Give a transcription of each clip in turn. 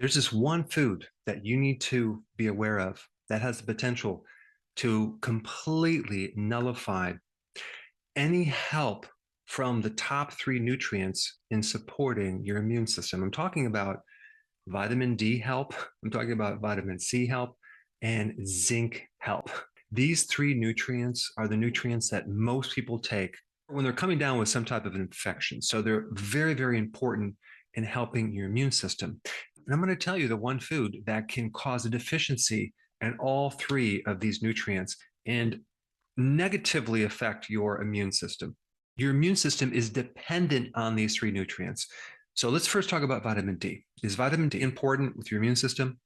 There's this one food that you need to be aware of that has the potential to completely nullify any help from the top three nutrients in supporting your immune system. I'm talking about vitamin D help, I'm talking about vitamin C help, and zinc help. These three nutrients are the nutrients that most people take when they're coming down with some type of infection. So they're very, very important in helping your immune system. And I'm going to tell you the one food that can cause a deficiency in all three of these nutrients and negatively affect your immune system. Your immune system is dependent on these three nutrients. So let's first talk about vitamin D. Is vitamin D important with your immune system?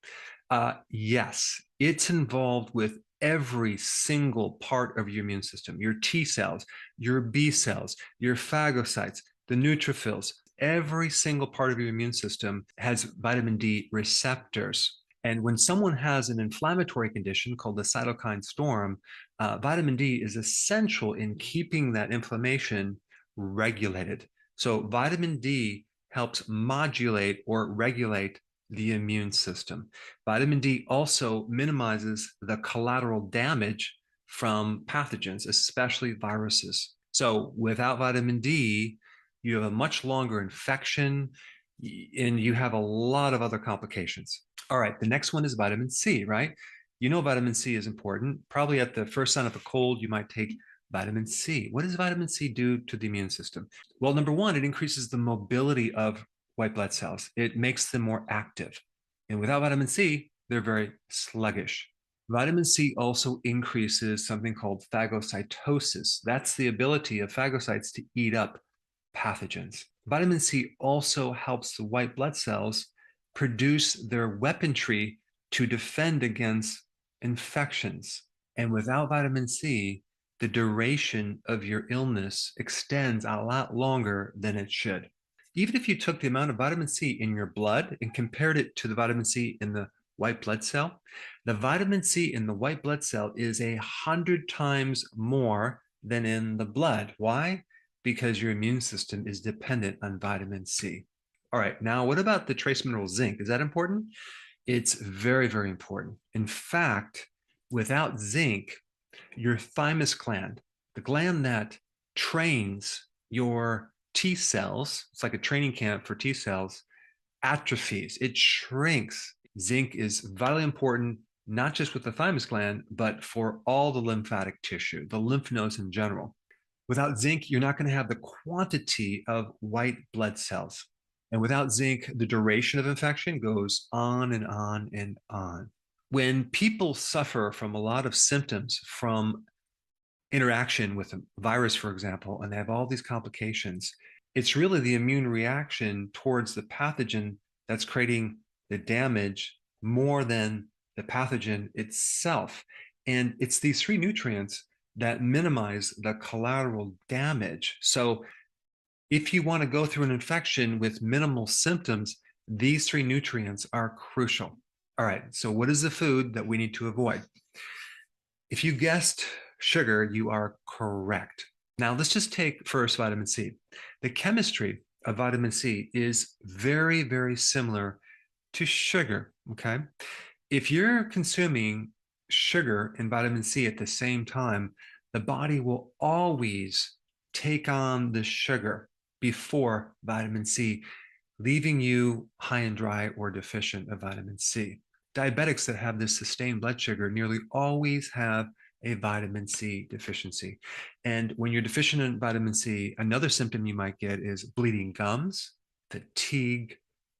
Yes, it's involved with every single part of your immune system, your T cells, your B cells, your phagocytes, the neutrophils. Every single part of your immune system has vitamin D receptors. And when someone has an inflammatory condition called the cytokine storm, vitamin D is essential in keeping that inflammation regulated. So, vitamin D helps modulate or regulate the immune system. Vitamin D also minimizes the collateral damage from pathogens, especially viruses. So, without vitamin D, you have a much longer infection and you have a lot of other complications. All right, the next one is vitamin C, right? You know, vitamin C is important. Probably at the first sign of a cold, you might take vitamin C. What does vitamin C do to the immune system? Well, number one, it increases the mobility of white blood cells, it makes them more active. And without vitamin C, they're very sluggish. Vitamin C also increases something called phagocytosis. That's the ability of phagocytes to eat up pathogens. Vitamin C also helps the white blood cells produce their weaponry to defend against infections. And without vitamin C, the duration of your illness extends a lot longer than it should. Even if you took the amount of vitamin C in your blood and compared it to the vitamin C in the white blood cell, the vitamin C in the white blood cell is 100 times more than in the blood. Why? Because your immune system is dependent on vitamin C. All right, now what about the trace mineral zinc? Is that important? It's very, very important. In fact, without zinc, your thymus gland, the gland that trains your T cells, it's like a training camp for T cells, atrophies, it shrinks. Zinc is vitally important, not just with the thymus gland, but for all the lymphatic tissue, the lymph nodes in general. Without zinc, you're not going to have the quantity of white blood cells. And without zinc, the duration of infection goes on and on and on. When people suffer from a lot of symptoms from interaction with a virus, for example, and they have all these complications, it's really the immune reaction towards the pathogen that's creating the damage more than the pathogen itself. And it's these three nutrients that minimize the collateral damage. So if you want to go through an infection with minimal symptoms, these three nutrients are crucial. All right, so what is the food that we need to avoid? If you guessed sugar, you are correct. Now, let's just take first vitamin C. The chemistry of vitamin C is very, very similar to sugar. Okay. If you're consuming sugar and vitamin C at the same time, the body will always take on the sugar before vitamin C, leaving you high and dry or deficient of vitamin C. Diabetics that have this sustained blood sugar nearly always have a vitamin C deficiency. And when you're deficient in vitamin C, another symptom you might get is bleeding gums, fatigue,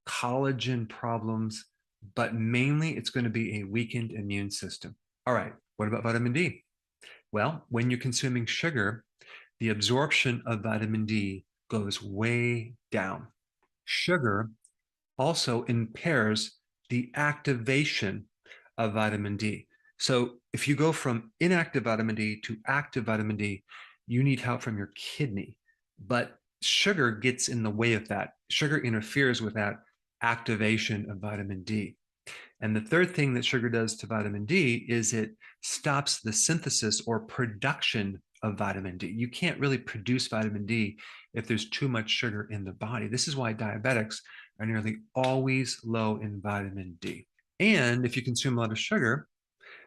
collagen problems, but mainly it's going to be a weakened immune system. All right, what about vitamin D? Well, when you're consuming sugar, the absorption of vitamin D goes way down. Sugar also impairs the activation of vitamin D. So if you go from inactive vitamin D to active vitamin D, you need help from your kidney. But sugar gets in the way of that. Sugar interferes with that activation of vitamin D. And the third thing that sugar does to vitamin D is it stops the synthesis or production of vitamin D. You can't really produce vitamin D if there's too much sugar in the body. This is why diabetics are nearly always low in vitamin D. And if you consume a lot of sugar,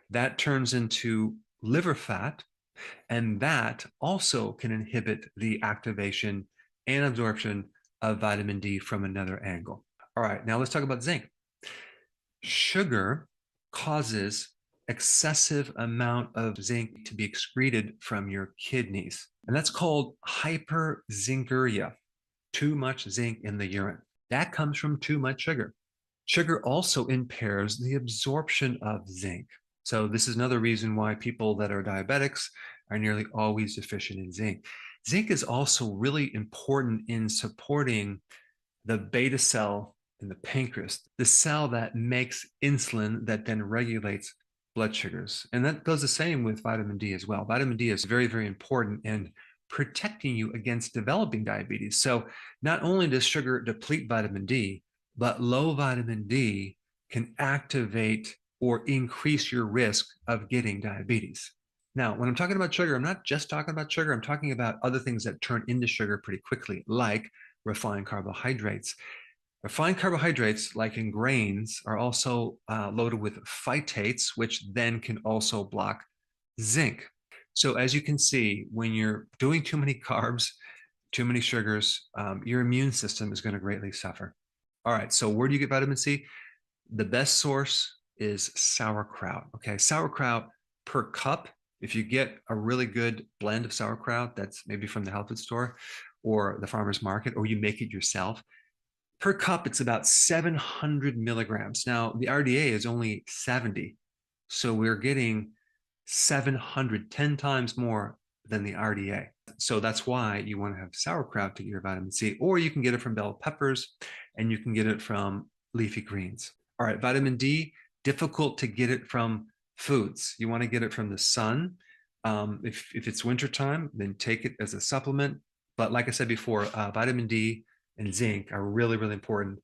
that turns into liver fat, and that also can inhibit the activation and absorption of vitamin D from another angle. All right, now let's talk about zinc. Sugar causes excessive amount of zinc to be excreted from your kidneys, and that's called hyperzincuria, too much zinc in the urine. That comes from too much sugar. Sugar also impairs the absorption of zinc. So this is another reason why people that are diabetics are nearly always deficient in zinc. Zinc is also really important in supporting the beta cell in the pancreas, the cell that makes insulin that then regulates blood sugars. And that goes the same with vitamin D as well. Vitamin D is very, very important in protecting you against developing diabetes. So not only does sugar deplete vitamin D, but low vitamin D can activate or increase your risk of getting diabetes. Now, when I'm talking about sugar, I'm not just talking about sugar, I'm talking about other things that turn into sugar pretty quickly, like refined carbohydrates. Refined carbohydrates, like in grains, are also loaded with phytates, which then can also block zinc. So, as you can see, when you're doing too many carbs, too many sugars, your immune system is going to greatly suffer. All right, so where do you get vitamin C? The best source is sauerkraut. Okay, sauerkraut per cup. If you get a really good blend of sauerkraut that's maybe from the health food store or the farmer's market, or you make it yourself, per cup, it's about 700 milligrams. Now, the RDA is only 70. So we're getting 700, 10 times more than the RDA. So that's why you want to have sauerkraut to get your vitamin C, or you can get it from bell peppers and you can get it from leafy greens. All right, vitamin D, difficult to get it from foods. You want to get it from the sun. If it's wintertime, then take it as a supplement. But like I said before, vitamin D and zinc are really, really important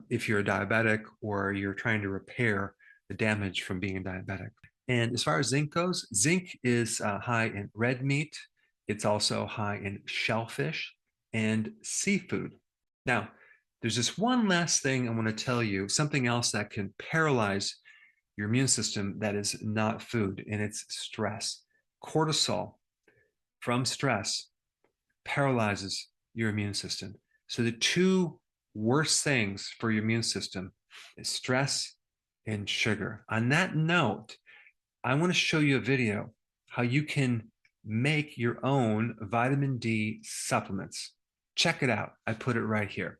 if you're a diabetic or you're trying to repair the damage from being a diabetic. And as far as zinc goes, zinc is high in red meat. It's also high in shellfish and seafood. Now, there's just one last thing I want to tell you, something else that can paralyze your immune system that is not food, and it's stress. Cortisol from stress paralyzes your immune system. So the two worst things for your immune system is stress and sugar. On that note, I want to show you a video how you can make your own vitamin D supplements. Check it out. I put it right here.